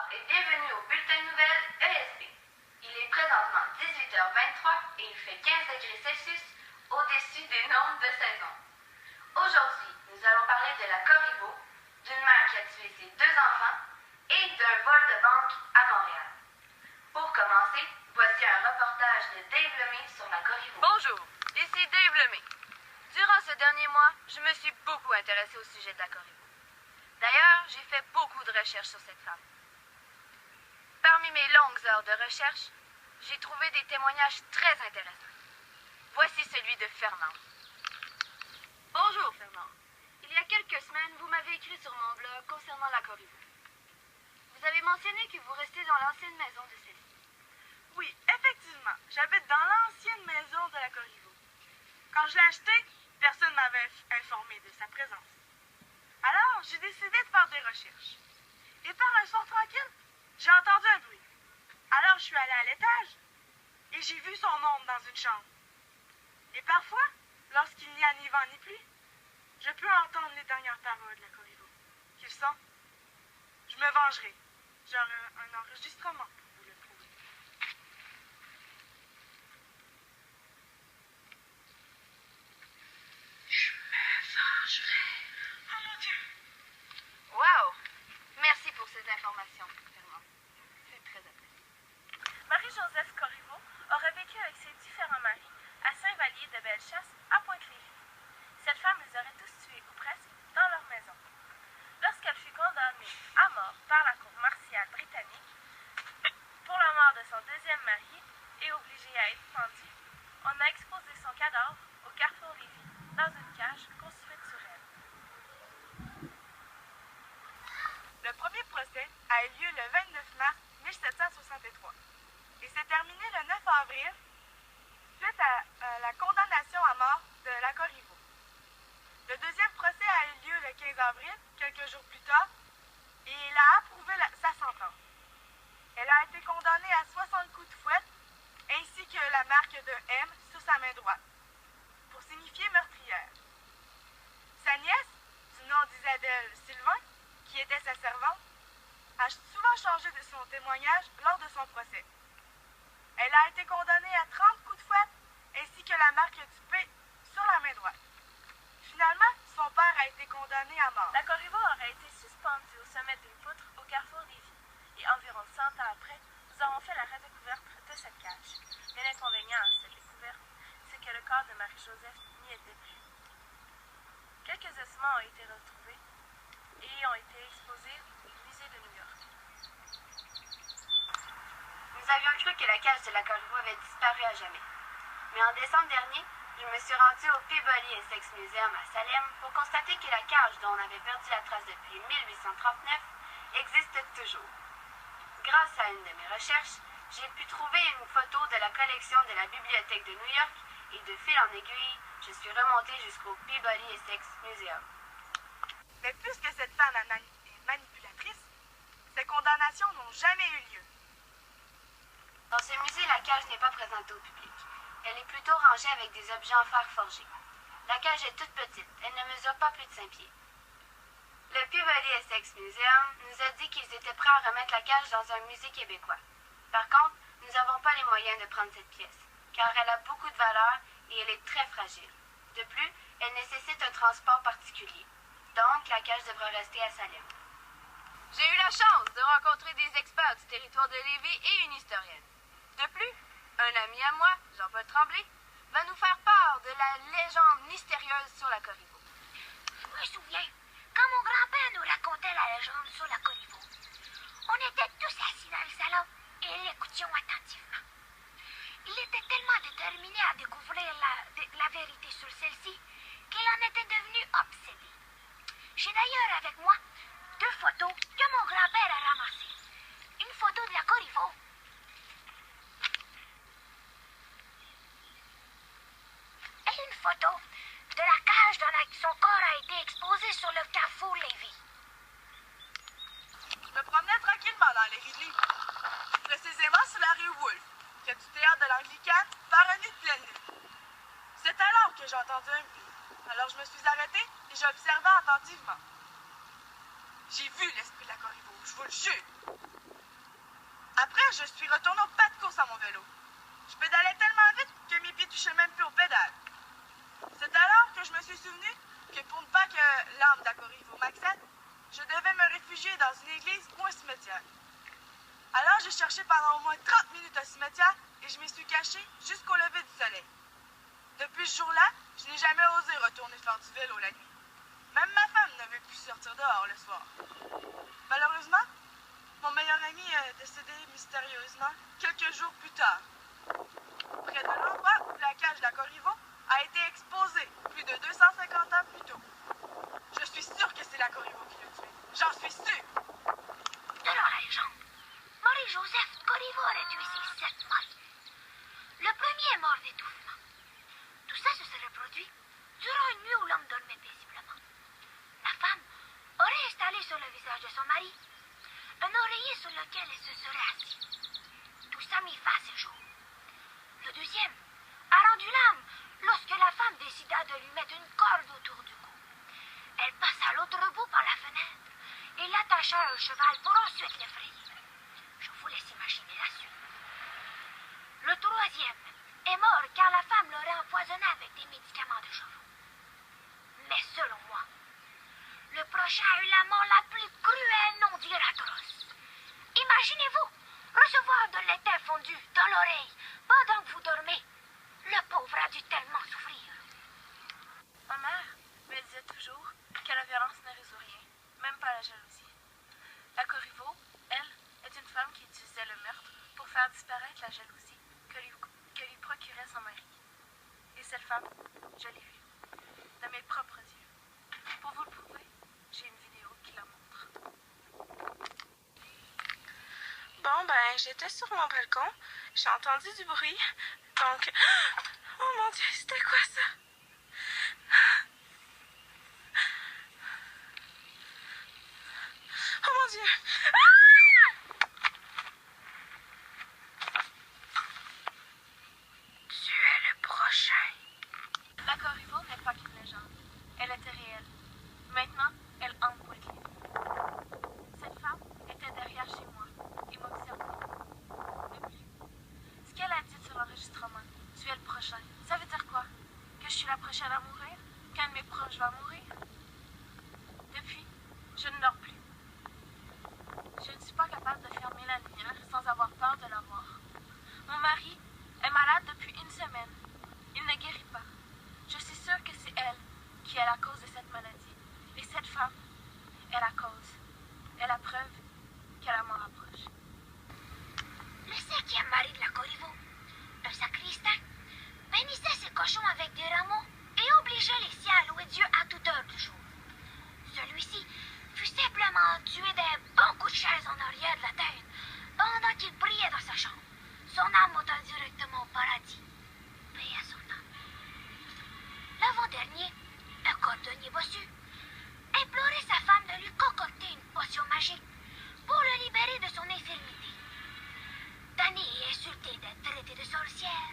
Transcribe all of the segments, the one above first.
Bonsoir et bienvenue au Bulletin de Nouvelles ESP. Il est présentement 18h23 et il fait 15 degrés Celsius au-dessus des normes de saison. Aujourd'hui, nous allons parler de la Corriveau, d'une mère qui a tué ses 2 enfants et d'un vol de banque à Montréal. Pour commencer, voici un reportage de Dave Lemay sur la Corriveau. Bonjour, ici Dave Lemay. Durant ce dernier mois, je me suis beaucoup intéressée au sujet de la Corriveau. D'ailleurs, j'ai fait beaucoup de recherches sur cette femme. Parmi mes longues heures de recherche, j'ai trouvé des témoignages très intéressants. Voici celui de Fernande. Bonjour, Fernande. Il y a quelques semaines, vous m'avez écrit sur mon blog concernant la Corriveau. Vous avez mentionné que vous restez dans l'ancienne maison de celle-ci. Oui, effectivement. J'habite dans l'ancienne maison de la Corriveau. Quand je l'ai achetée, personne ne m'avait informé de sa présence. Alors, j'ai décidé de faire des recherches. Et par un soir tranquille, j'ai entendu un bruit. Alors, je suis allée à l'étage et j'ai vu son ombre dans une chambre. Et parfois, lorsqu'il n'y a ni vent ni pluie, je peux entendre les dernières paroles de la Corriveau. Qu'ils sont « Je me vengerai ». J'aurai un enregistrement pour vous le prouver. Je me vengerai. Oh mon Dieu! Wow! Merci pour ces informations, Fernande. C'est très apprécié. Marie-Joseph Corriveau aurait vécu avec ses différents maris à Saint-Vallier de Bellechasse, à Pointe-Lévis. Cette femme les aurait tous tués, ou presque, dans leur maison. Lorsqu'elle fut condamnée à mort par la cour martiale britannique pour la mort de son deuxième mari et obligée à être pendue, on a exposé son cadavre au carrefour Lévis dans une cage construite sur elle. Le premier procès a eu lieu le 29 mars 1763 et s'est terminé le 9 avril suite à la condamnation à mort de la Corriveau. Le deuxième procès a eu lieu le 15 avril, quelques jours plus tard, et il a approuvé sa sentence. Elle a été condamnée à 60 coups de fouette, ainsi que la marque de M sur sa main droite, pour signifier meurtrière. Sa nièce, du nom d'Isabelle Sylvain, qui était sa servante, a souvent changé de son témoignage lors de son procès. Elle a été condamnée à 30 coups de fouette, ainsi que la marque du P sur la main droite. Finalement, son père a été condamné à mort. La Corriveau aurait été suspendue au sommet d'une poutre au carrefour Lévis. Et environ 100 ans après, nous avons fait la redécouverte de cette cage. Mais l'inconvénient à cette découverte, c'est que le corps de Marie-Joseph n'y était plus. Quelques ossements ont été retrouvés et ont été exposés au musée de New York. Nous avions cru que la cage de la Corriveau avait disparu à jamais. Mais en décembre dernier, je me suis rendue au Peabody Essex Museum à Salem pour constater que la cage dont on avait perdu la trace depuis 1839 existe toujours. Grâce à une de mes recherches, j'ai pu trouver une photo de la collection de la Bibliothèque de New York et de fil en aiguille, je suis remontée jusqu'au Peabody Essex Museum. Mais puisque cette femme est manipulatrice, ces condamnations n'ont jamais eu lieu. Dans ce musée, la cage n'est pas présentée au public. Elle est plutôt rangée avec des objets en fer forgé. La cage est toute petite, elle ne mesure pas plus de 5 pieds. Le Peabody Essex Museum nous a dit qu'ils étaient prêts à remettre la cage dans un musée québécois. Par contre, nous n'avons pas les moyens de prendre cette pièce, car elle a beaucoup de valeur et elle est très fragile. De plus, elle nécessite un transport particulier. Donc, la cage devra rester à Salem. J'ai eu la chance de rencontrer des experts du territoire de Lévis et une historienne. De plus, un ami à moi, Jean-Paul Tremblay, va nous faire part de la légende mystérieuse sur la Corriveau. Je me souviens, quand mon grand-père nous racontait la légende sur la Corriveau, on était tous assis dans le salon et l'écoutions attentivement. Il était tellement déterminé à découvrir la vérité sur celle-ci qu'il en était devenu obsédé. J'ai d'ailleurs avec moi 2 photos que mon grand-père a ramassées. Une photo de la Corriveau et une photo de la cage dans laquelle son corps a été exposé sur le carrefour Lévis. Je me promenais tranquillement dans les rues de Lévis, précisément sur la rue Wolfe, qui est du théâtre de l'Anglicane, par une nuit de pleine lune. C'est alors que j'ai entendu un bruit. Alors je me suis arrêtée et j'ai observé attentivement. J'ai vu l'esprit de la Corriveau, je vous le jure. Après, je suis retournée au pas de course à mon vélo. Je pédalais tellement vite que mes pieds touchaient même plus aux pédales. C'est alors que je me suis souvenu que pour ne pas que l'âme d'Akorivo m'accède, je devais me réfugier dans une église ou un cimetière. Alors j'ai cherché pendant au moins 30 minutes un cimetière et je m'y suis cachée jusqu'au lever du soleil. Depuis ce jour-là, je n'ai jamais osé retourner faire du vélo la nuit. Même ma femme ne veut plus sortir dehors le soir. Malheureusement, mon meilleur ami est décédé mystérieusement quelques jours plus tard. Près de l'endroit où la cage d'Akorivo a été exposée plus de 250 ans plus tôt. Je suis sûre que c'est l'Akorivo qui l'a tué. J'en suis sûre! Selon la légende, Marie-Joseph Corriveau aurait tué ses 7 maris. Le premier est mort d'étouffement. Tout ça se serait produit durant une nuit où l'homme dormait paisiblement. La femme aurait installé sur le visage de son mari un oreiller sur lequel elle se serait assise. Tout ça mit fin à ses jours. Le deuxième a rendu l'âme lorsque la femme décida de lui mettre une corde autour du cou. Elle passa l'autre bout par la fenêtre et l'attacha à un cheval pour ensuite l'effrayer. Je vous laisse imaginer la suite. Le troisième est mort car la femme l'aurait empoisonné avec des médicaments de chevaux. Mais selon moi, le prochain a eu la mort la plus cruelle, non dire atroce. Imaginez-vous recevoir de l'étain fondu dans l'oreille pendant que vous dormez. Le pauvre a dû tellement souffrir. Ma mère me disait toujours que la violence ne résout rien, même pas la jalousie. La Corriveau, elle, est une femme qui utilisait le meurtre pour faire disparaître la jalousie que lui procurait son mari. Et cette femme, je l'ai vue, de mes propres yeux. Pour vous le prouver, j'ai une vidéo qui la montre. Bon, ben, j'étais sur mon balcon, j'ai entendu du bruit, donc... Oh mon Dieu, c'était quoi ça? Oh mon Dieu! Tu es le prochain. La Corriveau n'est pas qu'une légende. Elle était réelle. Maintenant, elle hante Pointe-Lévis. Cette femme était derrière chez moi et m'observait. Depuis, ce qu'elle a dit sur l'enregistrement, tu es le prochain, ça veut dire quoi? Que je suis la prochaine à mourir? Qu'un de mes proches va mourir? Depuis, je ne dors plus. Je ne suis pas capable de fermer la lumière sans avoir peur de la mort. Mon mari est malade depuis une semaine. Il ne guérit pas. Je suis sûre que c'est elle qui est la cause de cette maladie. Et cette femme est la cause. Est la preuve que la mort approche. Le cinquième mari de la Corriveau, un sacristain, bénissait ses cochons avec des rameaux et obligeait les siens à louer Dieu à toute heure du jour. Celui-ci fut simplement tué d'un bon coup de chaise en arrière de la tête pendant qu'il priait dans sa chambre. Son âme monta directement au paradis. Paix à son âme. L'avant-dernier, un cordonnier bossu, implorait sa femme de lui concocter une potion magique pour le libérer de son infirmité. Tannée et insultée d'être traitée de sorcière,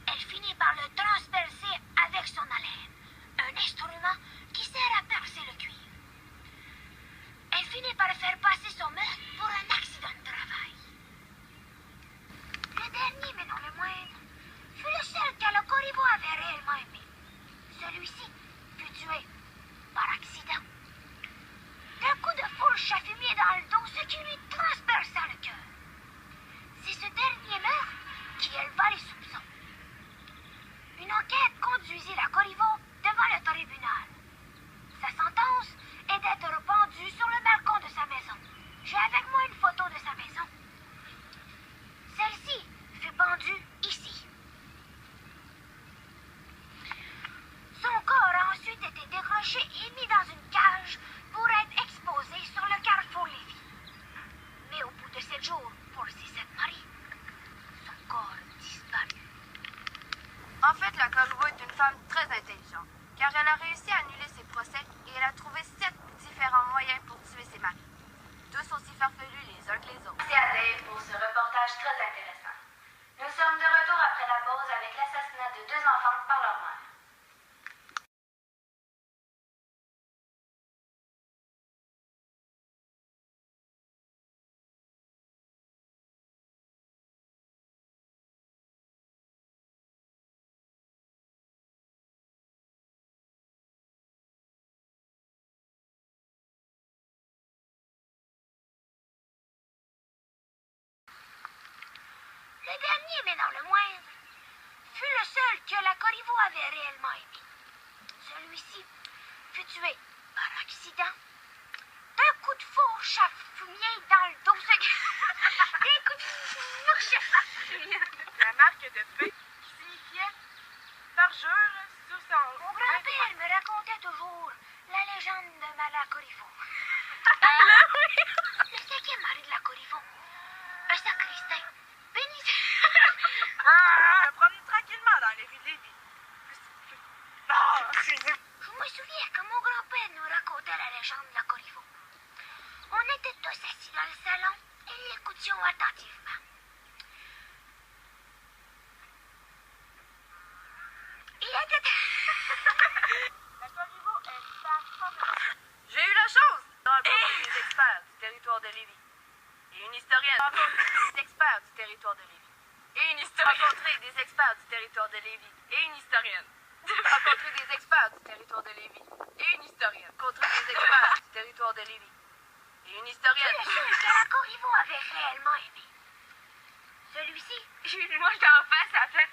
elle finit par le transpercer avec son haleine, un instrument qui sert à percer le cuir. Elle finit par faire passer son meurtre Le dernier, mais non le moindre, fut le seul que la Corriveau avait réellement aimé. Celui-ci fut tué par accident d'un coup de fourche à fumier dans le dos. Un coup de fourche à fumier. La marque de feu qui signifiait parjure sur son... Mon grand-père me racontait toujours la légende de la Corriveau. Le cinquième mari de la Corriveau, un sacristain, béni. Je me promenais tranquillement dans les rues de Lévis. Je me souviens quand mon grand-père nous racontait la légende de la Corriveau. On était tous assis dans le salon et l'écoutions attentivement. Il était... La Corriveau est formidable. J'ai eu la chance de rencontrer des experts du territoire de Lévis. Et une historienne. Rencontrer des experts du territoire de Lévis. Et une historienne. Rencontrer des experts du territoire de Lévis. Et une historienne. Rencontrer des experts du territoire de Lévis. Et une historienne. Rencontrer des experts du territoire de Lévis. Et une historienne. Le seul que la Corriveau avait réellement aimé. Celui-ci, Moi, j'étais en face, ça fait...